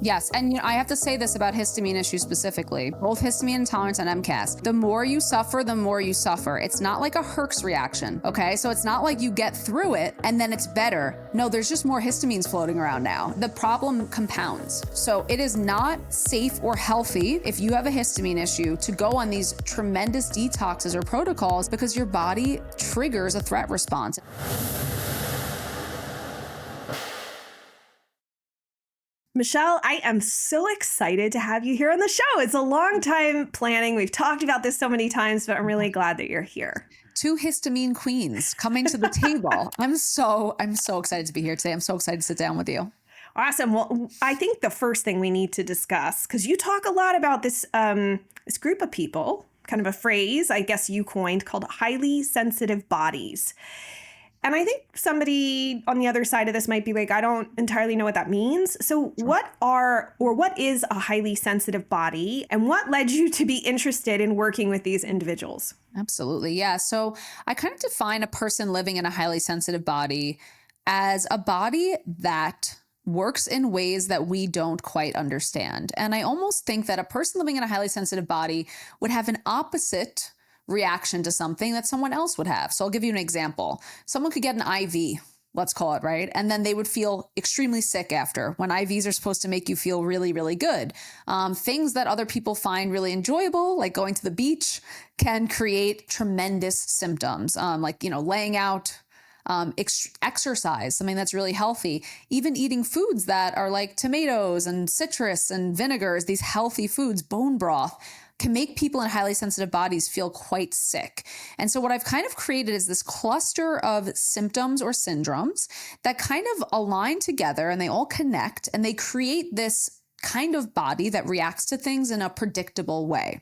Yes, and I have to say this about histamine issues specifically, both histamine intolerance and MCAS. The more you suffer, the more you suffer. It's not like a Herx reaction, okay? So it's not like you get through it and then it's better. No, there's just more histamines floating around now. The problem compounds. So it is not safe or healthy if you have a histamine issue to go on these tremendous detoxes or protocols because your body triggers a threat response. Michelle, I am so excited to have you here on the show. It's a long time planning. We've talked about this so many times, but I'm really glad that you're here. Two histamine queens coming to the table. I'm so excited to be here today. I'm so excited to sit down with you. Awesome. Well, I think the first thing we need to discuss, because you talk a lot about this this group of people, kind of a phrase I guess you coined called highly sensitive bodies. And I think somebody on the other side of this might be like, I don't entirely know what that means. So what is a highly sensitive body, and what led you to be interested in working with these individuals? Absolutely. Yeah. So I kind of define a person living in a highly sensitive body as a body that works in ways that we don't quite understand. And I almost think that a person living in a highly sensitive body would have an opposite reaction to something that someone else would have. So I'll give you an example. Someone could get an IV, let's call it, right? And then they would feel extremely sick after, when IVs are supposed to make you feel really, really good. Things that other people find really enjoyable, like going to the beach, can create tremendous symptoms, like, laying out, exercise, something that's really healthy, even eating foods that are like tomatoes and citrus and vinegars, these healthy foods, bone broth, can make people in highly sensitive bodies feel quite sick. And so what I've kind of created is this cluster of symptoms or syndromes that kind of align together, and they all connect, and they create this kind of body that reacts to things in a predictable way.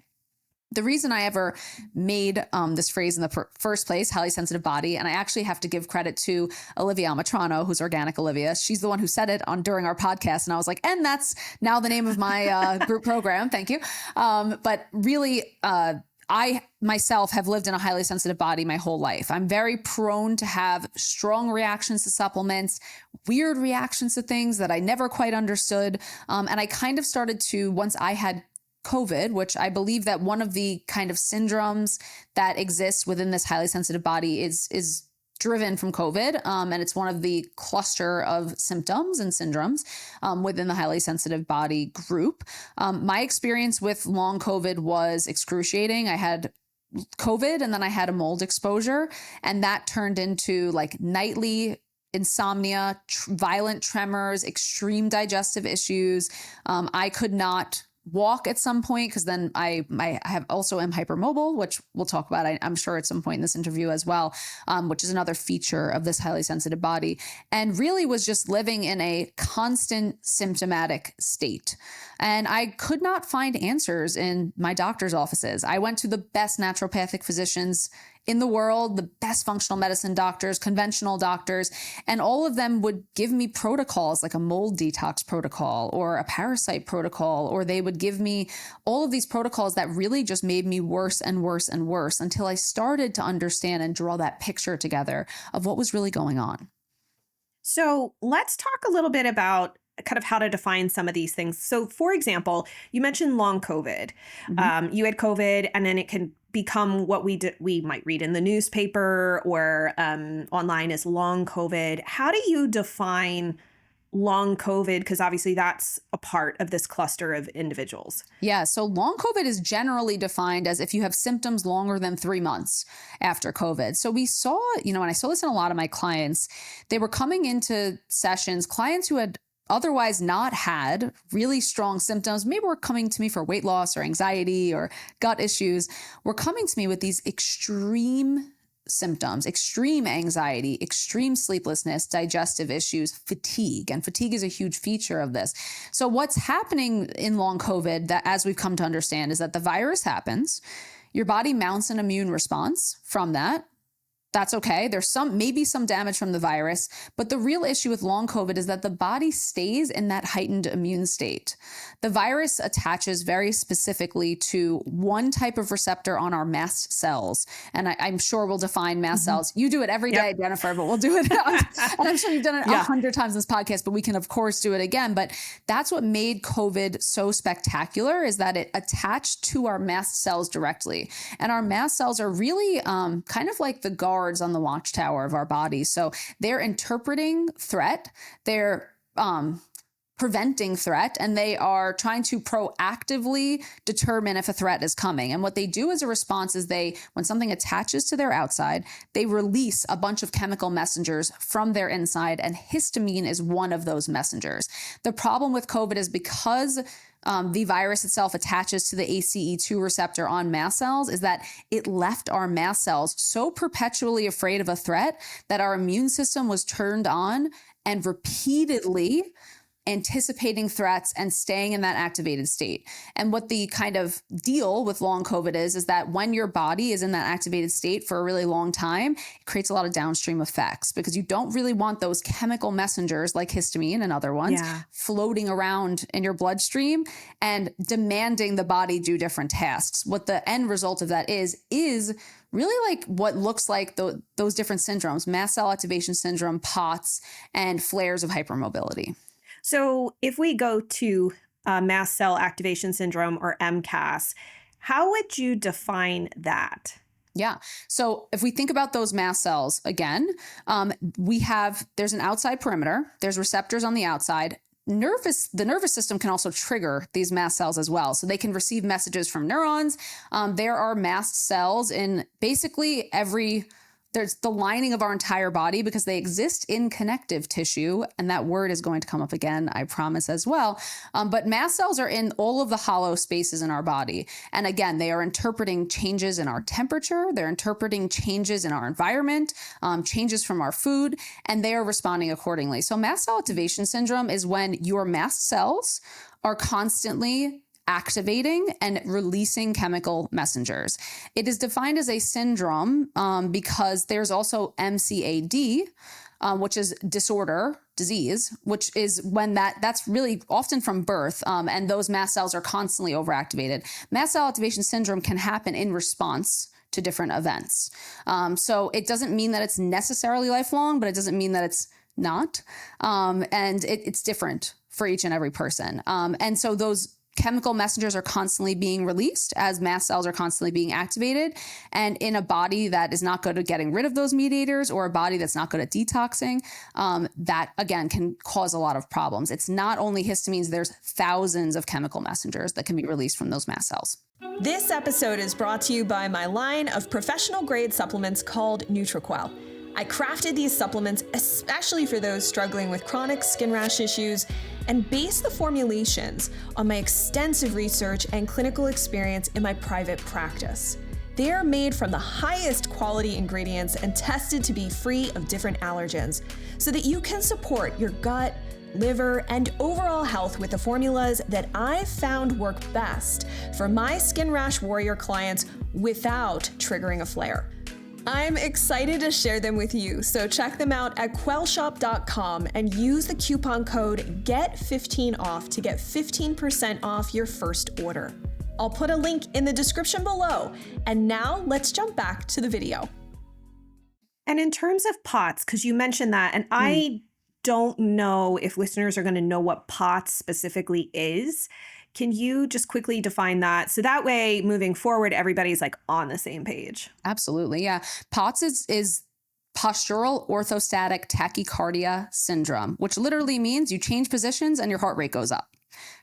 The reason I ever made this phrase in the first place, highly sensitive body, and I actually have to give credit to Olivia Amatrano, who's Organic Olivia. She's the one who said it during our podcast. And I was like, and that's now the name of my group program. Thank you. But really, I myself have lived in a highly sensitive body my whole life. I'm very prone to have strong reactions to supplements, weird reactions to things that I never quite understood. And I kind of started to, once I had COVID, which I believe that one of the kind of syndromes that exists within this highly sensitive body is driven from COVID. And it's one of the cluster of symptoms and syndromes within the highly sensitive body group. My experience with long COVID was excruciating. I had COVID and then I had a mold exposure, and that turned into like nightly insomnia, violent tremors, extreme digestive issues. I could not walk at some point, because then I have also am hypermobile, which we'll talk about, I'm sure, at some point in this interview as well, which is another feature of this highly sensitive body, and really was just living in a constant symptomatic state. And I could not find answers in my doctor's offices. I went to the best naturopathic physicians in the world, the best functional medicine doctors, conventional doctors, and all of them would give me protocols like a mold detox protocol or a parasite protocol, or they would give me all of these protocols that really just made me worse and worse and worse until I started to understand and draw that picture together of what was really going on. So let's talk a little bit about kind of how to define some of these things. So for example, you mentioned long COVID. Mm-hmm. You had COVID, and then it can become what we might read in the newspaper or online as long COVID. How do you define long COVID? Because obviously that's a part of this cluster of individuals. Yeah. So long COVID is generally defined as if you have symptoms longer than 3 months after COVID. So we saw, and I saw this in a lot of my clients, they were coming into sessions, clients who had otherwise not had really strong symptoms, maybe were coming to me for weight loss or anxiety or gut issues, were coming to me with these extreme symptoms, extreme anxiety, extreme sleeplessness, digestive issues, fatigue. And fatigue is a huge feature of this. So what's happening in long COVID, that as we've come to understand, is that the virus happens, your body mounts an immune response from that That's okay. There's maybe some damage from the virus, but the real issue with long COVID is that the body stays in that heightened immune state. The virus attaches very specifically to one type of receptor on our mast cells. And I'm sure we'll define mast cells. You do it every day, Jennifer, but we'll do it. And I'm sure you've done it 100 times in this podcast, but we can of course do it again. But that's what made COVID so spectacular, is that it attached to our mast cells directly. And our mast cells are really kind of like the guards on the watchtower of our body. So they're interpreting threat, they're preventing threat, and they are trying to proactively determine if a threat is coming. And what they do as a response is when something attaches to their outside, they release a bunch of chemical messengers from their inside, and histamine is one of those messengers. The problem with COVID is because the virus itself attaches to the ACE2 receptor on mast cells, is that it left our mast cells so perpetually afraid of a threat that our immune system was turned on and repeatedly anticipating threats and staying in that activated state. And what the kind of deal with long COVID is that when your body is in that activated state for a really long time, it creates a lot of downstream effects, because you don't really want those chemical messengers like histamine and other ones floating around in your bloodstream and demanding the body do different tasks. What the end result of that is really like what looks like those different syndromes: mast cell activation syndrome, POTS, and flares of hypermobility. So if we go to mast cell activation syndrome, or MCAS, how would you define that? Yeah. So if we think about those mast cells again, there's an outside perimeter, there's receptors on the outside. The nervous system can also trigger these mast cells as well. So they can receive messages from neurons. There are mast cells in basically there's the lining of our entire body, because they exist in connective tissue. And that word is going to come up again, I promise, as well. But mast cells are in all of the hollow spaces in our body. And again, they are interpreting changes in our temperature. They're interpreting changes in our environment, changes from our food, and they are responding accordingly. So mast cell activation syndrome is when your mast cells are constantly activating and releasing chemical messengers. It is defined as a syndrome because there's also MCAD, which is disease, which is when that's really often from birth, and those mast cells are constantly overactivated. Mast cell activation syndrome can happen in response to different events. So it doesn't mean that it's necessarily lifelong, but it doesn't mean that it's not. And it's different for each and every person. And so those chemical messengers are constantly being released as mast cells are constantly being activated. And in a body that is not good at getting rid of those mediators, or a body that's not good at detoxing, that again can cause a lot of problems. It's not only histamines, there's thousands of chemical messengers that can be released from those mast cells. This episode is brought to you by my line of professional grade supplements called NutriQuel. I crafted these supplements especially for those struggling with chronic skin rash issues, and base the formulations on my extensive research and clinical experience in my private practice. They are made from the highest quality ingredients and tested to be free of different allergens, so that you can support your gut, liver, and overall health with the formulas that I've found work best for my skin rash warrior clients without triggering a flare. I'm excited to share them with you, so check them out at quellshop.com and use the coupon code GET15OFF to get 15% off your first order. I'll put a link in the description below. And now let's jump back to the video. And in terms of POTS, because you mentioned that, and I don't know if listeners are going to know what POTS specifically is. Can you just quickly define that? So that way, moving forward, everybody's like on the same page. Absolutely. Yeah. POTS is postural orthostatic tachycardia syndrome, which literally means you change positions and your heart rate goes up.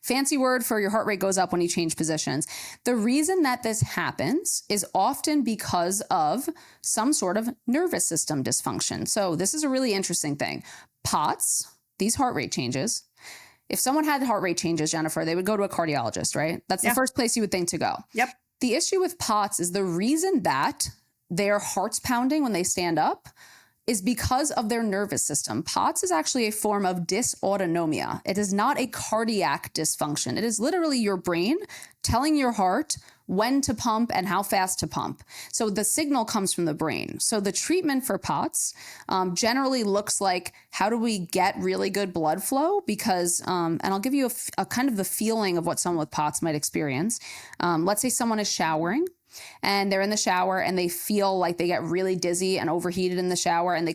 Fancy word for your heart rate goes up when you change positions. The reason that this happens is often because of some sort of nervous system dysfunction. So this is a really interesting thing. POTS, these heart rate changes, if someone had heart rate changes, Jennifer, they would go to a cardiologist, right? That's the first place you would think to go. Yep. The issue with POTS is the reason that their heart's pounding when they stand up is because of their nervous system. POTS is actually a form of dysautonomia. It is not a cardiac dysfunction. It is literally your brain telling your heart when to pump and how fast to pump. So the signal comes from the brain. So the treatment for POTS generally looks like, how do we get really good blood flow? Because, and I'll give you a kind of the feeling of what someone with POTS might experience. Let's say someone is showering and they're in the shower and they feel like they get really dizzy and overheated in the shower, and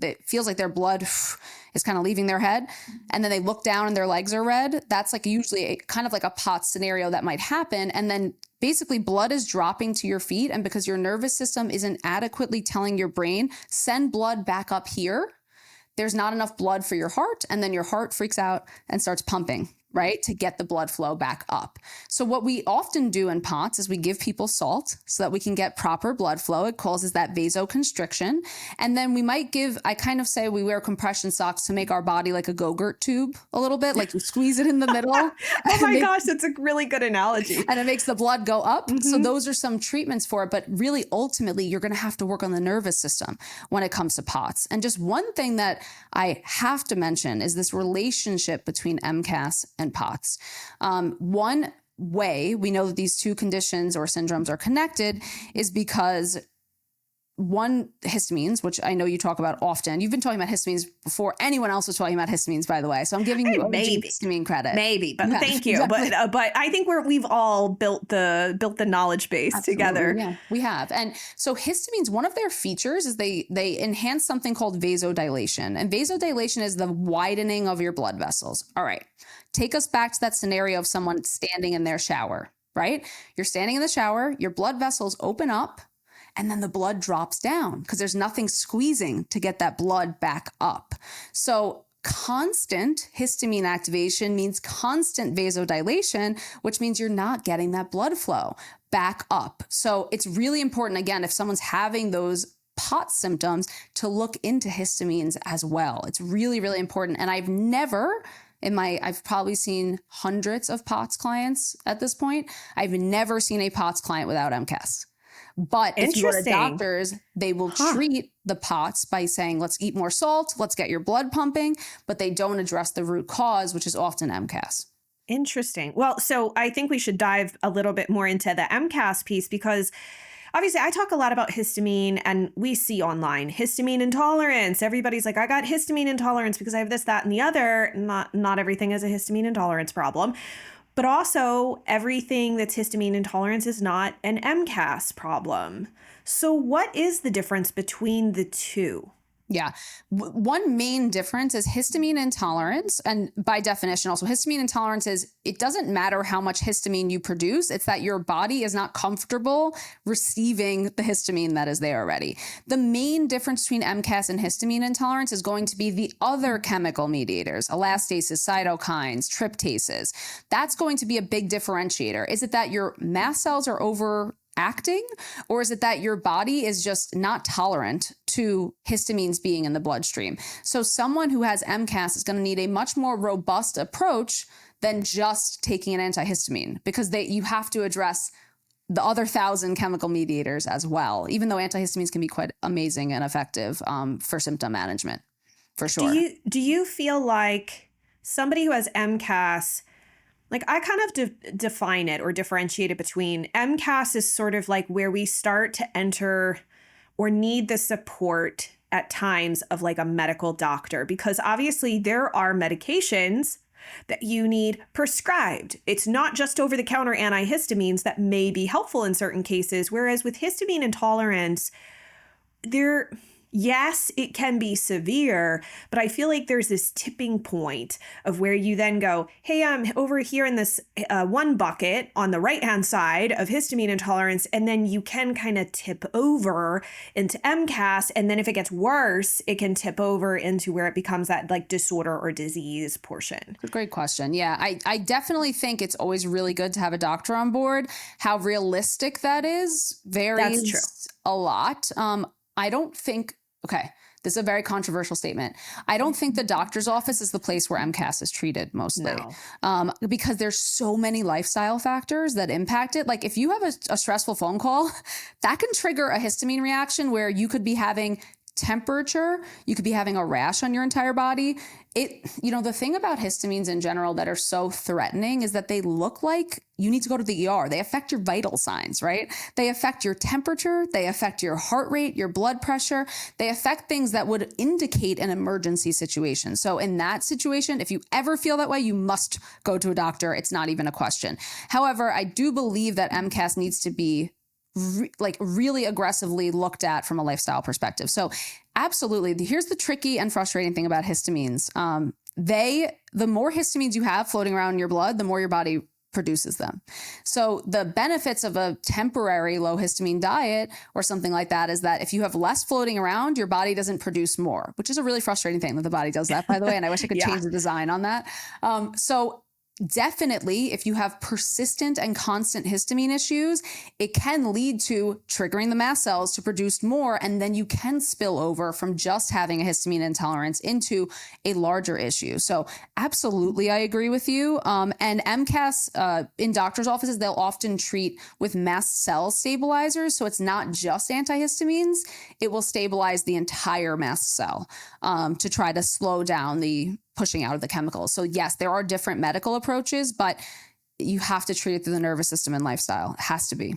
it feels like their blood is kind of leaving their head. And then they look down and their legs are red. That's like usually kind of like a POTS scenario that might happen. And then basically blood is dropping to your feet. And because your nervous system isn't adequately telling your brain, send blood back up here, there's not enough blood for your heart. And then your heart freaks out and starts pumping, right, to get the blood flow back up. So what we often do in POTS is we give people salt so that we can get proper blood flow. It causes that vasoconstriction. And then we might I kind of say we wear compression socks to make our body like a Go-Gurt tube a little bit, like you squeeze it in the middle. Oh my gosh, that's a really good analogy. And it makes the blood go up. Mm-hmm. So those are some treatments for it. But really, ultimately, you're going to have to work on the nervous system when it comes to POTS. And just one thing that I have to mention is this relationship between MCAS and POTS. One way we know that these two conditions or syndromes are connected is because histamines, which I know you talk about often. You've been talking about histamines before anyone else was talking about histamines, by the way. So I'm giving you histamine credit. Maybe, but thank you. Exactly. But I think we've all built the knowledge base together. Yeah, we have. And so histamines, one of their features is they enhance something called vasodilation. And vasodilation is the widening of your blood vessels. All right. Take us back to that scenario of someone standing in their shower, right? You're standing in the shower, your blood vessels open up, and then the blood drops down because there's nothing squeezing to get that blood back up. So constant histamine activation means constant vasodilation, which means you're not getting that blood flow back up. So it's really important, again, if someone's having those POTS symptoms, to look into histamines as well. It's really, really important. And I've probably seen hundreds of POTS clients at this point. I've never seen a POTS client without MCAS. But if you go to doctors, they will treat the POTS by saying, let's eat more salt, let's get your blood pumping, but they don't address the root cause, which is often MCAS. Interesting. Well, so I think we should dive a little bit more into the MCAS piece, because obviously I talk a lot about histamine, and we see online histamine intolerance. Everybody's like, I got histamine intolerance because I have this, that, and the other. Not everything is a histamine intolerance problem. But also, everything that's histamine intolerance is not an MCAS problem. So what is the difference between the two? Yeah. One main difference is histamine intolerance. And by definition, also histamine intolerance is it doesn't matter how much histamine you produce. It's that your body is not comfortable receiving the histamine that is there already. The main difference between MCAS and histamine intolerance is going to be the other chemical mediators, elastases, cytokines, tryptases. That's going to be a big differentiator. Is it that your mast cells are overacting, or is it that your body is just not tolerant to histamines being in the bloodstream? So someone who has MCAS is going to need a much more robust approach than just taking an antihistamine, because you have to address the other 1,000 chemical mediators as well, even though antihistamines can be quite amazing and effective for symptom management, for sure. Do you feel like somebody who has MCAS, like I kind of define it or differentiate it between MCAS is sort of like where we start to enter or need the support at times of like a medical doctor, because obviously there are medications that you need prescribed. It's not just over-the-counter antihistamines that may be helpful in certain cases, whereas with histamine intolerance, yes, it can be severe, but I feel like there's this tipping point of where you then go, hey, I'm over here in this one bucket on the right-hand side of histamine intolerance, and then you can kind of tip over into MCAS, and then if it gets worse, it can tip over into where it becomes that like disorder or disease portion. Great question. Yeah, I definitely think it's always really good to have a doctor on board. How realistic that is varies That's true. A lot. I don't think... Okay, this is a very controversial statement. I don't think the doctor's office is the place where MCAS is treated mostly, because there's so many lifestyle factors that impact it. Like if you have a stressful phone call, that can trigger a histamine reaction where you could be having temperature. You could be having a rash on your entire body. The thing about histamines in general that are so threatening is that they look like you need to go to the ER. They affect your vital signs, right? They affect your temperature. They affect your heart rate, your blood pressure. They affect things that would indicate an emergency situation. So in that situation, if you ever feel that way, you must go to a doctor. It's not even a question. However, I do believe that MCAS needs to be really aggressively looked at from a lifestyle perspective. So absolutely. Here's the tricky and frustrating thing about histamines. The more histamines you have floating around in your blood, the more your body produces them. So the benefits of a temporary low histamine diet or something like that is that if you have less floating around, your body doesn't produce more, which is a really frustrating thing that the body does that, by the way. And I wish I could change the design on that. So definitely, if you have persistent and constant histamine issues, it can lead to triggering the mast cells to produce more, and then you can spill over from just having a histamine intolerance into a larger issue. So absolutely, I agree with you. And MCAS in doctors' offices, they'll often treat with mast cell stabilizers. So it's not just antihistamines. It will stabilize the entire mast cell to try to slow down the pushing out of the chemicals. So yes, there are different medical approaches, but you have to treat it through the nervous system and lifestyle. It has to be.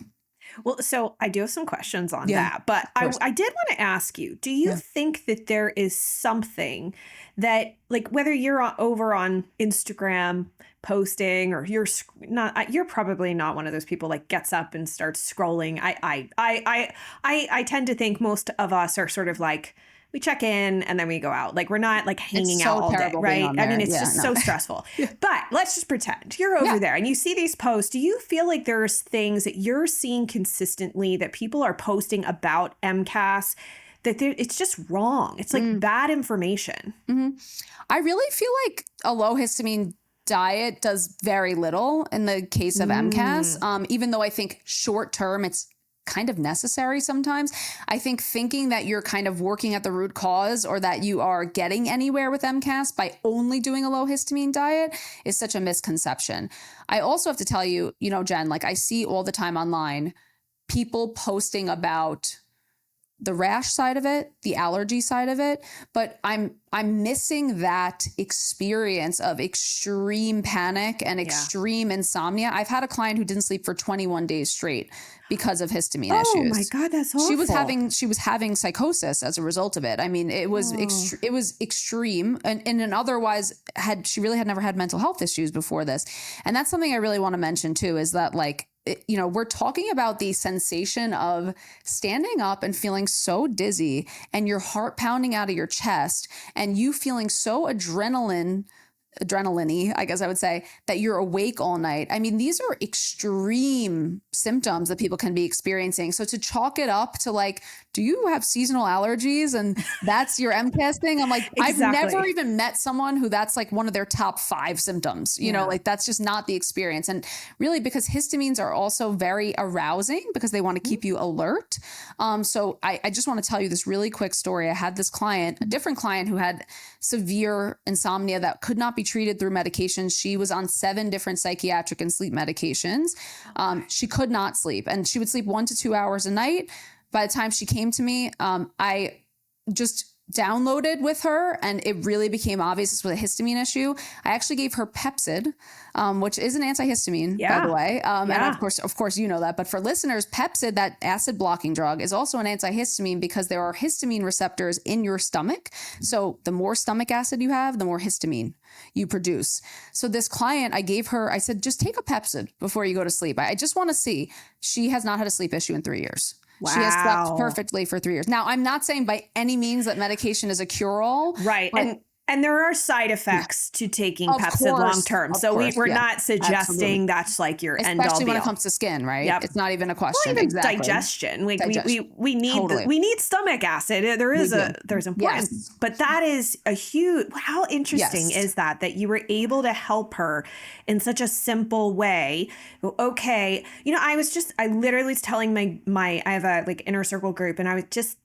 Well, so I do have some questions on that, but I did want to ask you, do you think that there is something that, like, whether you're over on Instagram posting or you're probably not one of those people like gets up and starts scrolling. I tend to think most of us are sort of like, we check in and then we go out. Like, we're not like hanging out all day, right? I mean, it's just so stressful. But let's just pretend you're over there and you see these posts. Do you feel like there's things that you're seeing consistently that people are posting about MCAS that it's just wrong? It's like bad information. I really feel like a low histamine diet does very little in the case of MCAS, even though I think short term it's kind of necessary sometimes. I think thinking that you're kind of working at the root cause or that you are getting anywhere with MCAS by only doing a low histamine diet is such a misconception. I also have to tell you, Jen, like I see all the time online people posting about the rash side of it, the allergy side of it, but I'm missing that experience of extreme panic and extreme insomnia. I've had a client who didn't sleep for 21 days straight because of histamine issues. Oh my God, that's awful. She was having psychosis as a result of it. I mean, it was extreme, and otherwise she really had never had mental health issues before this. And that's something I really want to mention too, is that like, we're talking about the sensation of standing up and feeling so dizzy and your heart pounding out of your chest and you feeling so adrenaline-y, I guess I would say, that you're awake all night. I mean, these are extreme symptoms that people can be experiencing. So to chalk it up to like, do you have seasonal allergies and that's your MCAS thing? I'm like, I've never even met someone who that's like one of their top 5 symptoms, like that's just not the experience. And really because histamines are also very arousing because they want to keep you alert. So I just want to tell you this really quick story. I had this client, a different client who had severe insomnia that could not be treated through medications. She was on 7 different psychiatric and sleep medications. She could not sleep and she would sleep 1 to 2 hours a night. By the time she came to me, I just downloaded with her and it really became obvious this was a histamine issue. I actually gave her Pepcid, which is an antihistamine, by the way. And of course, you know that. But for listeners, Pepcid, that acid blocking drug, is also an antihistamine because there are histamine receptors in your stomach. So the more stomach acid you have, the more histamine you produce. So this client, I said, just take a Pepcid before you go to sleep. I just want to see. She has not had a sleep issue in 3 years. Wow. She has slept perfectly for 3 years. Now, I'm not saying by any means that medication is a cure-all. Right. And there are side effects to taking Pepcid long term. So we're not suggesting that's like your end all be all. Especially when it comes to skin, right? Yep. It's not even a question. Well, even digestion. Like we need stomach acid. There's importance. But that is a huge, how interesting is that you were able to help her in such a simple way. Okay. I literally was telling I have a like inner circle group and I was just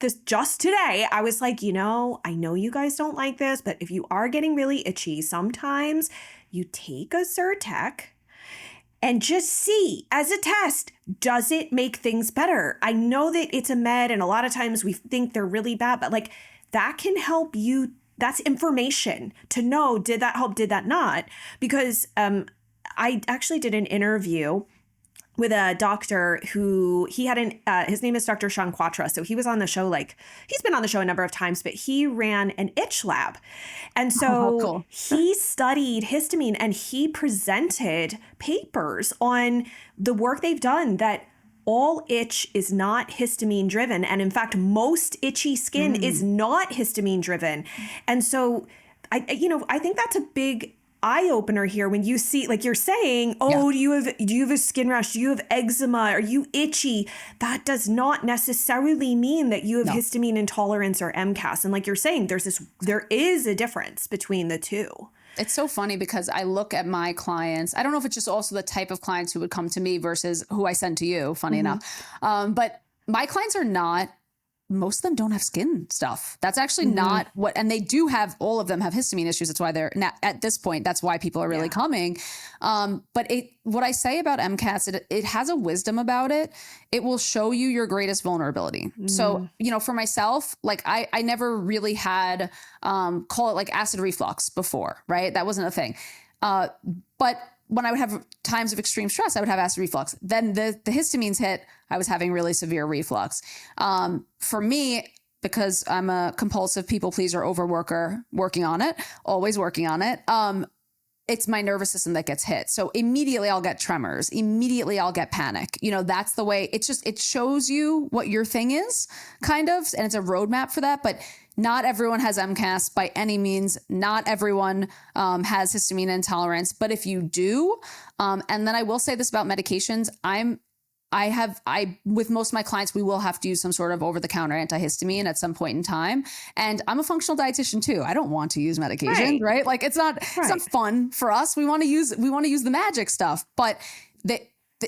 today, I was like, I know you guys don't like this, but if you are getting really itchy, sometimes you take a Zyrtec and just see as a test, does it make things better? I know that it's a med and a lot of times we think they're really bad, but like that can help you. That's information to know, did that help, did that not? Because I actually did an interview with a doctor who he had his name is Dr. Sean Quatra. So he was on the show, he's been on the show a number of times, but he ran an itch lab. And so cool. He studied histamine and he presented papers on the work they've done that all itch is not histamine driven. And in fact, most itchy skin is not histamine driven. And so I think that's a big eye opener here when you see, like you're saying, do you have a skin rash? Do you have eczema? Are you itchy? That does not necessarily mean that you have histamine intolerance or MCAS. And like you're saying, there is a difference between the two. It's so funny because I look at my clients. I don't know if it's just also the type of clients who would come to me versus who I send to you, funny enough. But my clients are not, most of them don't have skin stuff. That's actually not what, and they do have, all of them have histamine issues. That's why they're now at this point, that's why people are really coming. But what I say about MCAS, it has a wisdom about it. It will show you your greatest vulnerability. So, for myself, like I never really had, call it like acid reflux before, right? That wasn't a thing. But when I would have times of extreme stress, I would have acid reflux. Then the histamines hit, I was having really severe reflux. For me, because I'm a compulsive people pleaser, overworker, working on it, always working on it. It's my nervous system that gets hit. So immediately I'll get tremors. Immediately I'll get panic. That's the way it shows you what your thing is kind of, and it's a roadmap for that. But not everyone has MCAS by any means. Not everyone has histamine intolerance. But if you do, and then I will say this about medications, with most of my clients, we will have to use some sort of over-the-counter antihistamine at some point in time. And I'm a functional dietitian too. I don't want to use medication, right? Like it's not fun for us. We want to use the magic stuff, but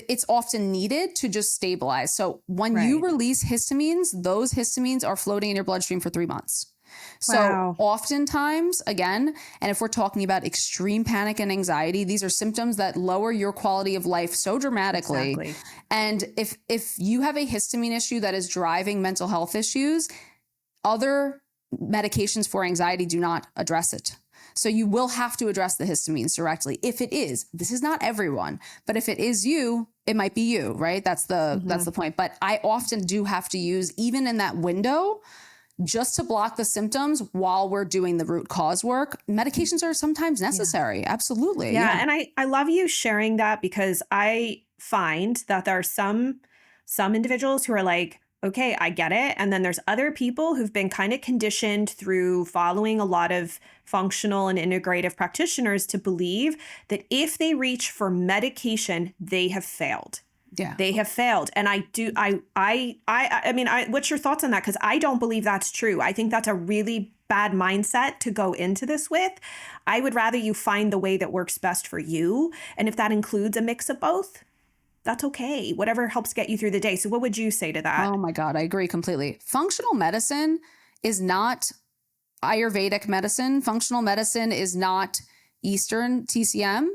it's often needed to just stabilize. So when you release histamines, those histamines are floating in your bloodstream for 3 months. So oftentimes, again, and if we're talking about extreme panic and anxiety, these are symptoms that lower your quality of life so dramatically. Exactly. And if you have a histamine issue that is driving mental health issues, other medications for anxiety do not address it. So you will have to address the histamines directly. If it is, this is not everyone, but if it is you, it might be you, right? That's the point. But I often do have to use, even in that window, just to block the symptoms while we're doing the root cause work. Medications are sometimes necessary. Absolutely. Yeah. And I love you sharing that because I find that there are some individuals who are like, okay, I get it. And then there's other people who've been kind of conditioned through following a lot of functional and integrative practitioners to believe that if they reach for medication, they have failed. Yeah. They have failed. And what's your thoughts on that? Because I don't believe that's true. I think that's a really bad mindset to go into this with. I would rather you find the way that works best for you. And if that includes a mix of both, that's okay. Whatever helps get you through the day. So what would you say to that? Oh my God, I agree completely. Functional medicine is not Ayurvedic medicine. Functional medicine is not Eastern TCM.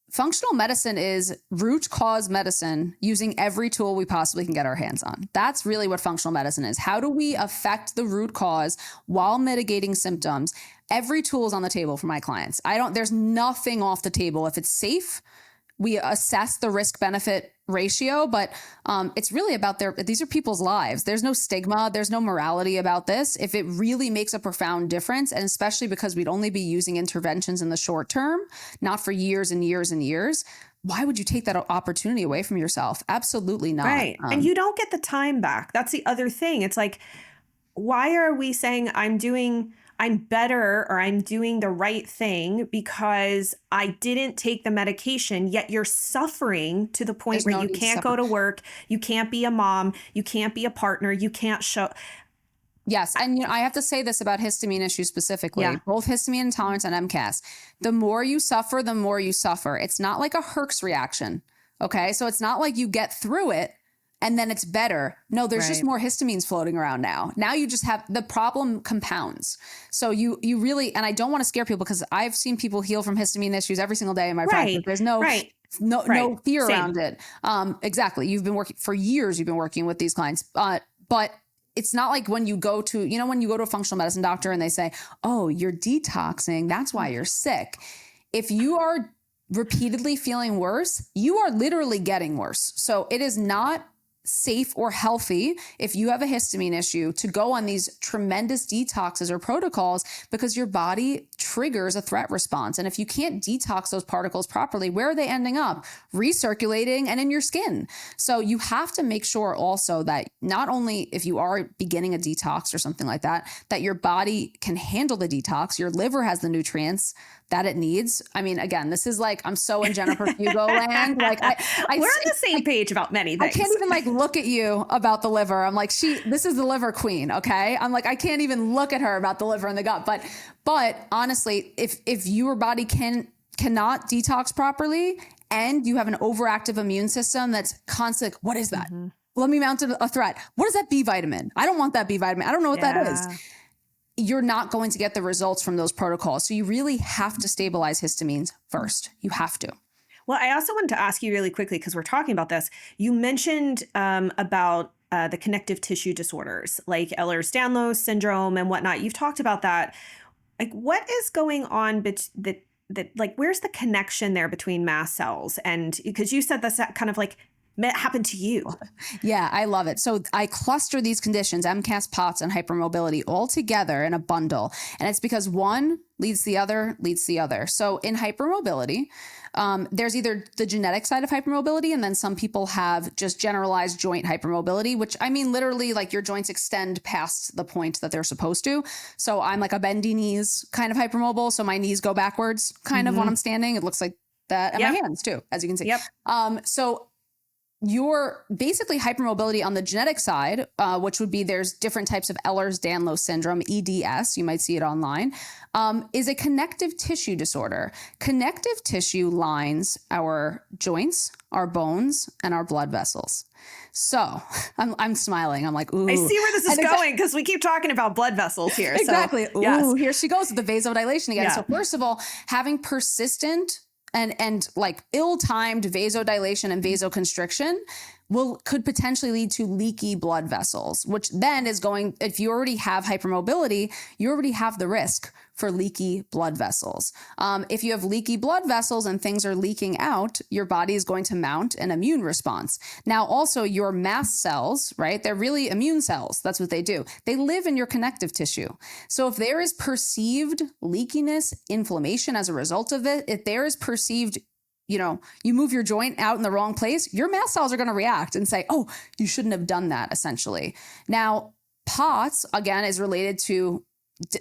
Functional medicine is root cause medicine using every tool we possibly can get our hands on. That's really what functional medicine is. How do we affect the root cause while mitigating symptoms? Every tool is on the table for my clients. There's nothing off the table. If it's safe, we assess the risk benefit ratio, but it's really about these are people's lives. There's no stigma. There's no morality about this. If it really makes a profound difference, and especially because we'd only be using interventions in the short term, not for years and years and years, why would you take that opportunity away from yourself? Absolutely not. Right. And you don't get the time back. That's the other thing. It's like, why are we saying I'm better or I'm doing the right thing because I didn't take the medication, yet you're suffering to the point where you can't go to work, you can't be a mom, you can't be a partner, you can't show. Yes. And I have to say this about histamine issues specifically, both histamine intolerance and MCAS. The more you suffer, the more you suffer. It's not like a Herx reaction. Okay. So it's not like you get through it and then it's better. No, there's just more histamines floating around now. Now you just have the problem compounds. So you really, and I don't want to scare people because I've seen people heal from histamine issues every single day in my practice. There's no, No, Right. no fear Same. around it. Exactly. You've been working for years. You've been working with these clients, but it's not like when you go to, when you go to a functional medicine doctor and they say, oh, you're detoxing, that's why you're sick. If you are repeatedly feeling worse, you are literally getting worse. So it is not safe or healthy if you have a histamine issue to go on these tremendous detoxes or protocols, because your body triggers a threat response. And if you can't detox those particles properly, where are they ending up? Recirculating and in your skin. So you have to make sure also that not only if you are beginning a detox or something like that, that your body can handle the detox, your liver has the nutrients that it needs. I mean, again, this is like, I'm so in Jennifer Fugo land. Like We're on the same page about many things. I can't even like look at you about the liver. I'm like, this is the liver queen. Okay. I'm like, I can't even look at her about the liver and the gut. But honestly, if your body cannot detox properly and you have an overactive immune system that's constant, what is that? Mm-hmm. Let me mount a threat. What is that B vitamin? I don't want that B vitamin. I don't know what that is. You're not going to get the results from those protocols. So you really have to stabilize histamines first. You have to. Well, I also wanted to ask you really quickly, because we're talking about this. You mentioned about the connective tissue disorders like Ehlers-Danlos syndrome and whatnot. You've talked about that. Like, what is going on like, where's the connection there between mast cells? And because you said that's kind of like happened to you. Yeah, I love it. So I cluster these conditions, MCAS POTS and hypermobility, all together in a bundle. And it's because one leads the other, leads the other. So in hypermobility, there's either the genetic side of hypermobility, and then some people have just generalized joint hypermobility, which I mean, literally like your joints extend past the point that they're supposed to. So I'm like a bendy knees kind of hypermobile. So my knees go backwards kind of when I'm standing. It looks like that. And my hands too, as you can see. Yep. So you're basically hypermobility on the genetic side, which would be there's different types of Ehlers-Danlos syndrome, EDS, you might see it online, is a connective tissue disorder. Connective tissue lines our joints, our bones, and our blood vessels. So I'm smiling. I'm like, ooh. I see where this is going, because we keep talking about blood vessels here. Exactly. So, yes. Ooh, here she goes with the vasodilation again. Yeah. So first of all, having persistent and like ill-timed vasodilation and vasoconstriction could potentially lead to leaky blood vessels, which then is if you already have hypermobility, you already have the risk for leaky blood vessels. If you have leaky blood vessels and things are leaking out, your body is going to mount an immune response. Now, also your mast cells, right? They're really immune cells. That's what they do. They live in your connective tissue. So if there is perceived leakiness, inflammation as a result of it, if there is perceived you move your joint out in the wrong place, your mast cells are going to react and say, oh, you shouldn't have done that, essentially. Now, POTS, again, is related to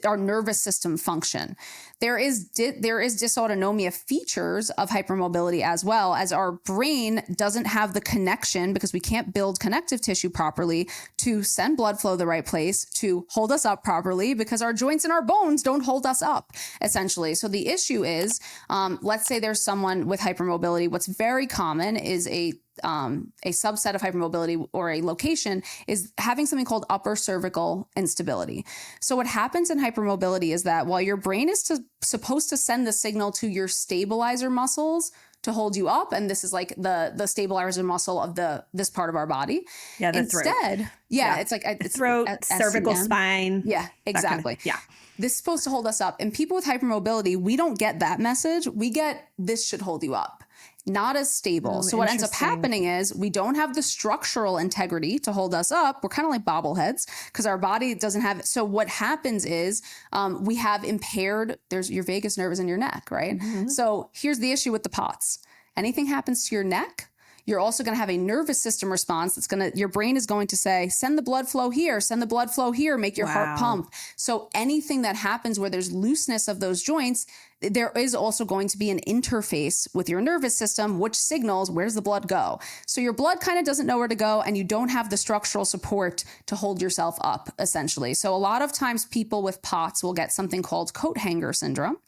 our nervous system function. There is dysautonomia features of hypermobility, as well as our brain doesn't have the connection, because we can't build connective tissue properly to send blood flow the right place, to hold us up properly, because our joints and our bones don't hold us up, essentially. So the issue is, let's say there's someone with hypermobility. What's very common is a subset of hypermobility, or a location, is having something called upper cervical instability. So what happens in hypermobility is that while your brain is supposed to send the signal to your stabilizer muscles to hold you up, and this is like the stabilizer muscle of this part of our body. Yeah, the Instead, throat. it's like it's throat, cervical spine. Yeah, exactly. Yeah. This is supposed to hold us up. And people with hypermobility, we don't get that message. We get, this should hold you up. Not as stable. So what ends up happening is we don't have the structural integrity to hold us up. We're kind of like bobbleheads, because our body doesn't have it. So what happens is we have impaired, there's your vagus nerve is in your neck, right? Mm-hmm. So here's the issue with the POTS. Anything happens to your neck, you're also going to have a nervous system response your brain is going to say, send the blood flow here, make your heart pump. So anything that happens where there's looseness of those joints, there is also going to be an interface with your nervous system, which signals where's the blood go. So your blood kind of doesn't know where to go, and you don't have the structural support to hold yourself up, essentially. So a lot of times people with POTS will get something called coat hanger syndrome,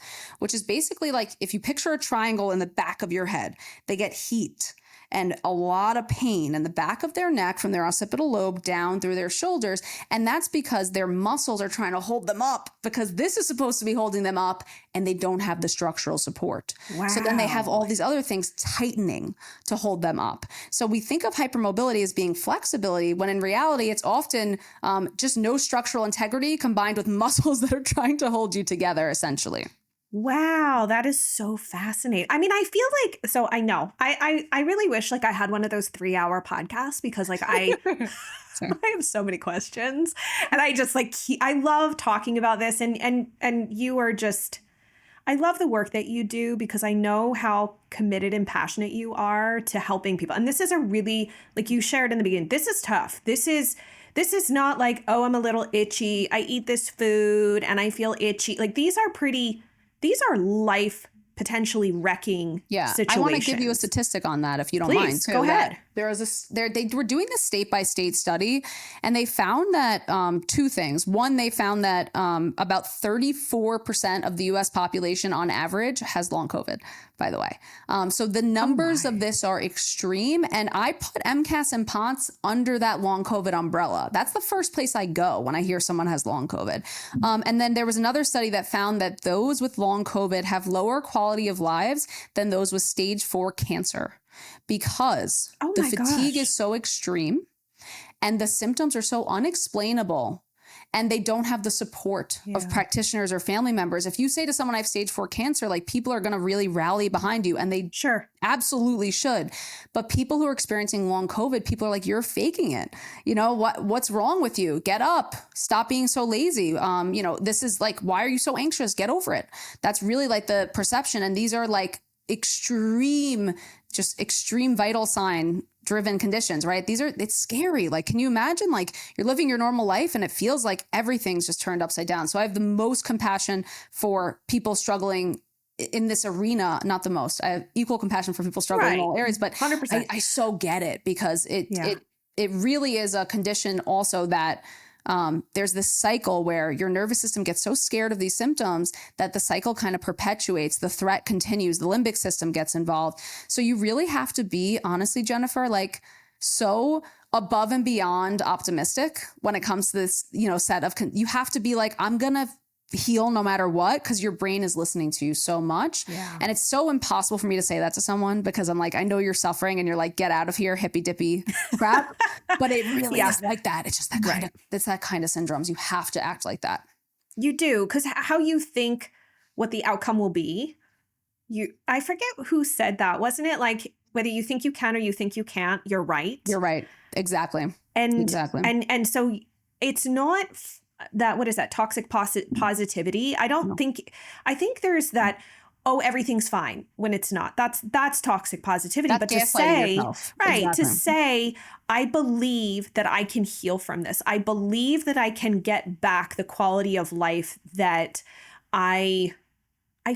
which is basically like if you picture a triangle in the back of your head, they get heat and a lot of pain in the back of their neck from their occipital lobe down through their shoulders. And that's because their muscles are trying to hold them up, because this is supposed to be holding them up and they don't don't have the structural support. Wow. So then they have all these other things tightening to hold them up. So we think of hypermobility as being flexibility, when in reality, it's often just no structural integrity combined with muscles that are trying to hold you together, essentially. Wow, that is so fascinating. I mean, I feel like, so I know, I really wish like I had one of those 3-hour podcasts, because like I have so many questions, and I just like, I love talking about this, and you are just, I love the work that you do, because I know how committed and passionate you are to helping people. And this is a really, like you shared in the beginning, this is tough. This is not like, oh, I'm a little itchy, I eat this food and I feel itchy. Like these are life potentially wrecking situations. I want to give you a statistic on that, if you don't mind. Go ahead. They were doing this state by state study, and they found that two things. One, they found that about 34% of the U.S. population on average has long COVID, by the way. So the numbers of this are extreme, and I put MCAS and POTS under that long COVID umbrella. That's the first place I go when I hear someone has long COVID. And then there was another study that found that those with long COVID have lower quality of lives than those with stage 4 cancer, because the fatigue is so extreme and the symptoms are so unexplainable, and they don't have the support of practitioners or family members. If you say to someone, I have stage 4 cancer, like people are going to really rally behind you, and they absolutely should. But people who are experiencing long COVID, people are like, you're faking it. You know, what's wrong with you? Get up, stop being so lazy. You know, this is like, why are you so anxious? Get over it. That's really like the perception. And these are like extreme vital sign driven conditions, right? It's scary. Like, can you imagine, like, you're living your normal life and it feels like everything's just turned upside down. So I have the most compassion for people struggling in this arena. Not the most, I have equal compassion for people struggling in all areas, but 100%. I so get it, because it really is a condition also that there's this cycle where your nervous system gets so scared of these symptoms that the cycle kind of perpetuates. The threat continues. The limbic system gets involved. So you really have to be, honestly, Jennifer, like so above and beyond optimistic when it comes to this, set of, you have to be like, I'm going to heal no matter what, because your brain is listening to you so much. Yeah. And it's so impossible for me to say that to someone, because I'm like, I know you're suffering and you're like, get out of here, hippy dippy crap. But it really is like that. It's just that kind of, it's that kind of syndromes. You have to act like that. You do, because how you think what the outcome will be. I forget who said that. Wasn't it like, whether you think you can or you think you can't, you're right. You're right. Exactly. And so it's not that, what is that, toxic positivity? I think there's that, oh, everything's fine, when it's not. That's toxic positivity. But to say, to say, I believe that I can heal from this. I believe that I can get back the quality of life that I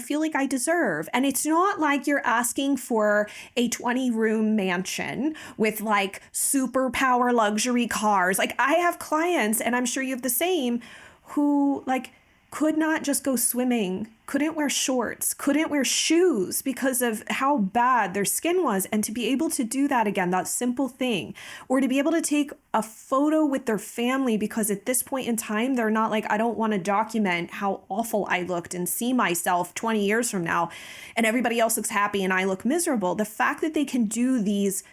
feel like I deserve. And it's not like you're asking for a 20-room mansion with like superpower luxury cars. Like, I have clients, and I'm sure you have the same, who like could not just go swimming, couldn't wear shorts, couldn't wear shoes because of how bad their skin was. And to be able to do that again, that simple thing, or to be able to take a photo with their family, because at this point in time, they're not like, I don't want to document how awful I looked and see myself 20 years from now and everybody else looks happy and I look miserable. The fact that they can do these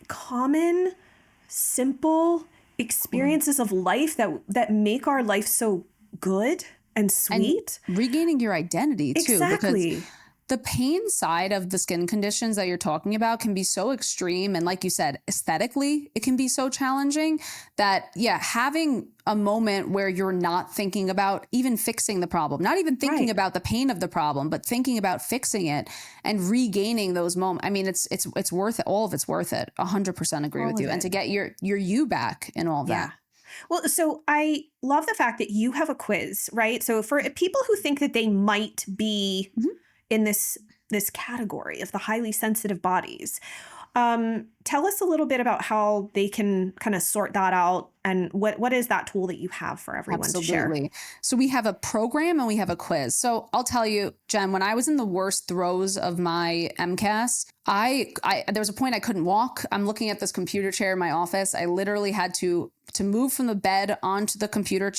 common, simple experiences of life that make our life so good and sweet. And regaining your identity too. Exactly. Because the pain side of the skin conditions that you're talking about can be so extreme. And like you said, aesthetically, it can be so challenging that, having a moment where you're not thinking about even fixing the problem, not even thinking about the pain of the problem, but thinking about fixing it and regaining those moments. I mean, it's worth it. All of it's worth it. 100% agree with you. And to get your you back in all of that. Well, so I love the fact that you have a quiz, right? So for people who think that they might be in this category of the highly sensitive bodies, tell us a little bit about how they can kind of sort that out, and what is that tool that you have for everyone to share? So we have a program and we have a quiz. So I'll tell you, Jen, when I was in the worst throes of my MCAS, there was a point I couldn't walk. I'm looking at this computer chair in my office. I literally had to move from the bed onto the computer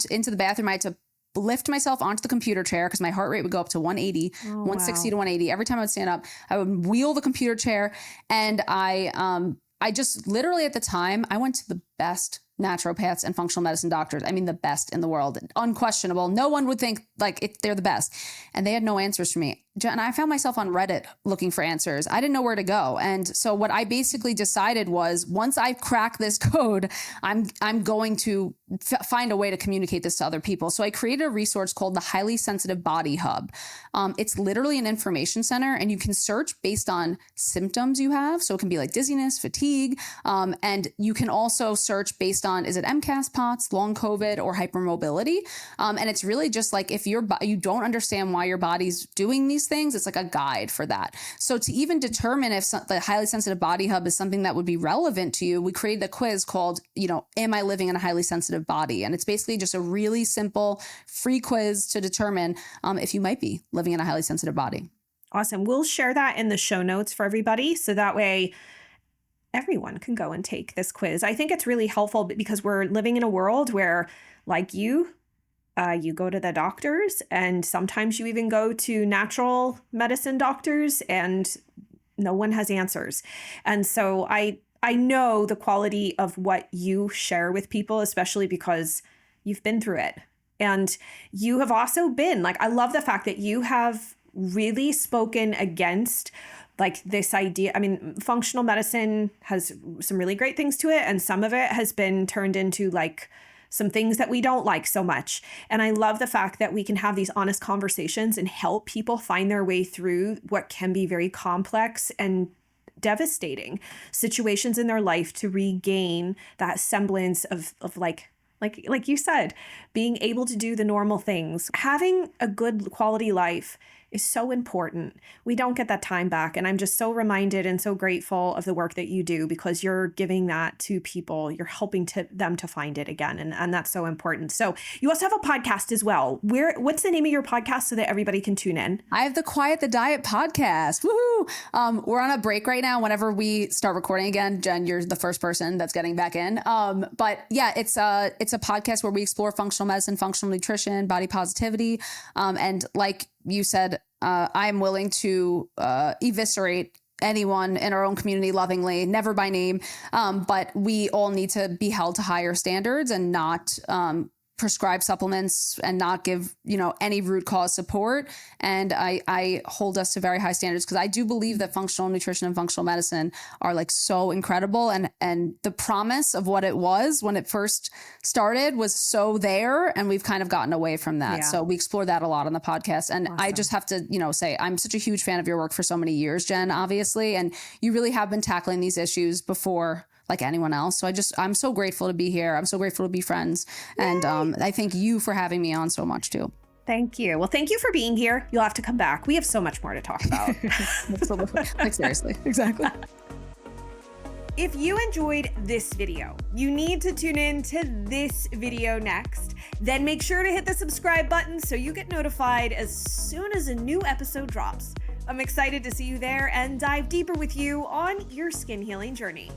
into the bathroom. I had to lift myself onto the computer chair because my heart rate would go up to 180, 160 to 180. Every time I would stand up, I would wheel the computer chair. And I just literally at the time, I went to the best naturopaths and functional medicine doctors. I mean, the best in the world, unquestionable. No one would think like they're the best. And they had no answers for me. And I found myself on Reddit looking for answers. I didn't know where to go. And so what I basically decided was once I crack this code, I'm going to find a way to communicate this to other people. So I created a resource called the Highly Sensitive Body Hub. It's literally an information center and you can search based on symptoms you have. So it can be like dizziness, fatigue. And you can also search based on, is it MCAS POTS, long COVID, or hypermobility? And it's really just like if you don't understand why your body's doing these things, it's like a guide for that. So to even determine if the Highly Sensitive Body Hub is something that would be relevant to you, we created a quiz called, am I living in a highly sensitive body? And it's basically just a really simple free quiz to determine if you might be living in a highly sensitive body. Awesome. We'll share that in the show notes for everybody. So that way everyone can go and take this quiz. I think it's really helpful because we're living in a world where, like you go to the doctors and sometimes you even go to natural medicine doctors and no one has answers. And so I know the quality of what you share with people, especially because you've been through it. And you have also been I love the fact that you have really spoken against like this idea. I mean, functional medicine has some really great things to it. And some of it has been turned into like some things that we don't like so much. And I love the fact that we can have these honest conversations and help people find their way through what can be very complex and devastating situations in their life to regain that semblance of like you said, being able to do the normal things. Having a good quality life is so important. We don't get that time back. And I'm just so reminded and so grateful of the work that you do because you're giving that to people. You're helping them to find it again. And that's so important. So you also have a podcast as well. What's the name of your podcast so that everybody can tune in? I have the Quiet the Diet podcast. Woohoo! We're on a break right now. Whenever we start recording again, Jen, you're the first person that's getting back in. But yeah, it's a podcast where we explore functional medicine, functional nutrition, body positivity. And like you said, I'm willing to eviscerate anyone in our own community lovingly, never by name. But we all need to be held to higher standards and not prescribe supplements and not give, any root cause support. And I hold us to very high standards because I do believe that functional nutrition and functional medicine are like so incredible. And the promise of what it was when it first started was so there. And we've kind of gotten away from that. Yeah. So we explore that a lot on the podcast. And awesome. I just have to, say I'm such a huge fan of your work for so many years, Jen, obviously. And you really have been tackling these issues before like anyone else. So I'm so grateful to be here. I'm so grateful to be friends. Yay. And I thank you for having me on so much too. Thank you. Well, thank you for being here. You'll have to come back. We have so much more to talk about. Absolutely. Like seriously. Exactly. If you enjoyed this video, you need to tune in to this video next. Then make sure to hit the subscribe button so you get notified as soon as a new episode drops. I'm excited to see you there and dive deeper with you on your skin healing journey.